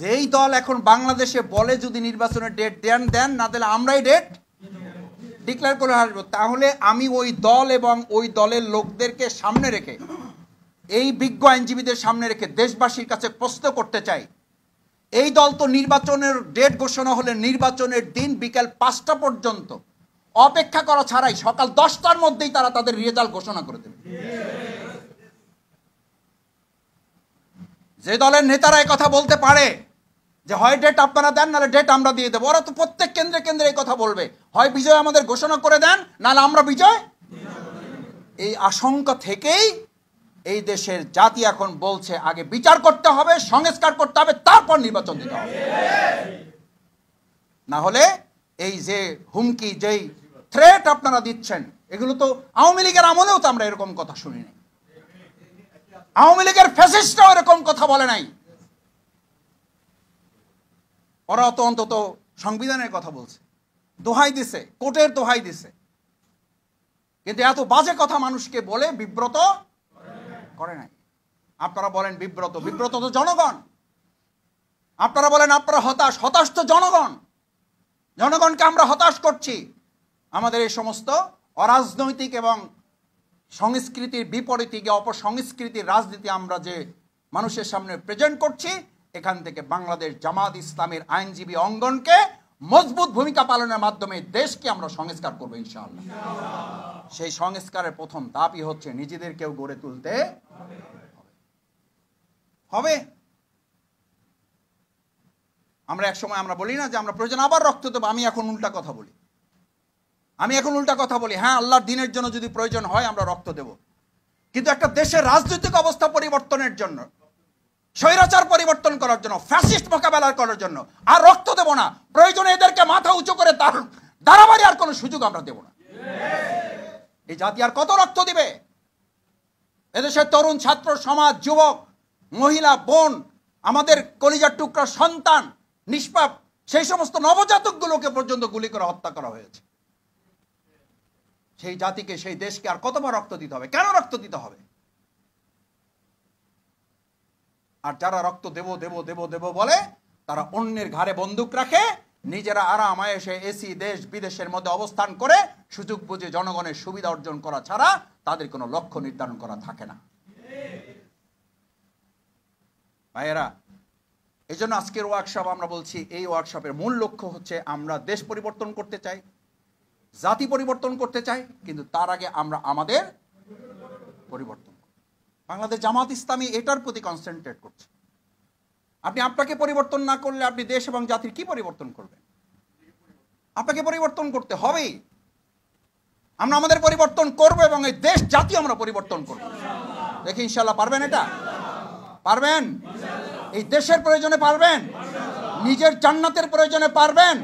যেই দল এখন বাংলাদেশে বলে যদি নির্বাচনের ডেট দেন না দিলে আমরাই ডেট ডিক্লেয়ার করে আসবো, তাহলে আমি ওই দল এবং ওই দলের লোকদেরকে সামনে রেখে, এই বিজ্ঞ আইনজীবীদের সামনে রেখে দেশবাসীর কাছে প্রশ্ন করতে চাই, এই দল তো নির্বাচনের ডেট ঘোষণা হলে নির্বাচনের দিন বিকেল 5টা পর্যন্ত অপেক্ষা করা ছাড়াই সকাল 10টার মধ্যেই তারা তাদের রেজাল্ট ঘোষণা করে দেবে। যে দলের নেতারা এই কথা বলতে পারে যে হয় ডেট আপনারা দেন নাহলে ডেট আমরা দিয়ে দেবো, ওরা তো প্রত্যেক কেন্দ্রে কেন্দ্রে এই কথা বলবে, হয় বিজয় আমাদের ঘোষণা করে দেন নাহলে আমরা বিজয়। এই আশঙ্কা থেকেই এই দেশের জাতি এখন বলছে আগে বিচার করতে হবে, সংস্কার করতে হবে, তারপর নির্বাচন দিতে হবে। না হলে এই যে হুমকি, যেই থ্রেট আপনারা দিচ্ছেন, এগুলো তো আওয়ামী লীগের আমলেও তো আমরা এরকম কথা শুনিনি। আওয়ামী লীগের ফ্যাসিস্টরাও এরকম কথা বলে নাই। ওরা তো অন্তত সংবিধানের কথা বলছে, দোহাই দিছে, কোর্টের দোহাই দিছে, কিন্তু এত বাজে কথা মানুষকে বলে বিব্রত করে নাই। আপনারা বলেন বিব্রত তো জনগণ। আপনারা বলেন আপনারা হতাশ তো জনগণ। জনগণকে আমরা হতাশ করছি। আমাদের এই সমস্ত অরাজনৈতিক এবং সংস্কৃতির বিপরীতে গিয়ে অপসংস্কৃতির রাজনীতি আমরা যে মানুষের সামনে প্রেজেন্ট করছি, এখান থেকে বাংলাদেশ জামাত ইসলামের আইনজীবী অঙ্গনকে মজবুত ভূমিকা পালনের মাধ্যমে দেশকে আমরা সংস্কার করবো ইনশাআল্লাহ। সেই সংস্কারের প্রথম ধাপই হচ্ছে নিজেদেরকেও গড়ে তুলতে হবে। আমরা এক সময় আমরা বলি না যে আমরা প্রয়োজন আবার রক্ত দেবো, আমি এখন উল্টা কথা বলি, হ্যাঁ আল্লাহর দিনের জন্য যদি প্রয়োজন হয় আমরা রক্ত দেব, কিন্তু একটা দেশের রাজনৈতিক অবস্থা পরিবর্তনের জন্য, স্বৈরাচার পরিবর্তন করার জন্য, ফ্যাসিস্ট মোকাবেলা করার জন্য আর রক্ত দেব না। প্রয়োজনে এদেরকে মাথা উঁচু করে দাঁড়াবাড়ি আর কোনো সুযোগ আমরা দেব না। এই জাতি আর কত রক্ত দিবে? এদেশের তরুণ ছাত্র সমাজ, যুবক, মহিলা, বোন, আমাদের কলিজার টুকরা সন্তান, নিষ্পাপ সেই সমস্ত নবজাতকগুলোকে পর্যন্ত গুলি করে হত্যা করা হয়েছে। সেই জাতিকে, সেই দেশকে আর কতবার রক্ত দিতে হবে? কেন রক্ত দিতে হবে? আর যারা রক্ত দেব বলে, তারা অন্যের ঘাড়ে বন্দুক রাখে, নিজেরা আরাম আয়েশে এসি দেশ বিদেশের মধ্যে অবস্থান করে সুযোগ বুঝে জনগণের সুবিধা অর্জন করা ছাড়া তাদের কোনো লক্ষ্য নির্ধারণ করা থাকে না। ভাইয়েরা, এই জন্য আজকের ওয়ার্কশপ আমরা বলছি, এই ওয়ার্কশপের মূল লক্ষ্য হচ্ছে আমরা দেশ পরিবর্তন করতে চাই, জাতি পরিবর্তন করতে চাই, কিন্তু তার আগে আমরা আমাদের পরিবর্তন। বাংলাদেশ জামাত ইসলামী এটার প্রতি কনসেন্ট্রেট করছে। আপনি আপনাকে পরিবর্তন না করলে আপনি দেশ এবং জাতির কি পরিবর্তন করবেন? আপনাকে পরিবর্তন করতে হবেই। আমরা আমাদের পরিবর্তন করব এবং এই দেশ জাতি আমরা পরিবর্তন করব। দেখি ইনশাআল্লাহ পারবেন? এটা পারবেন? এই দেশের প্রয়োজনে পারবেন? নিজের জান্নাতের প্রয়োজনে পারবেন?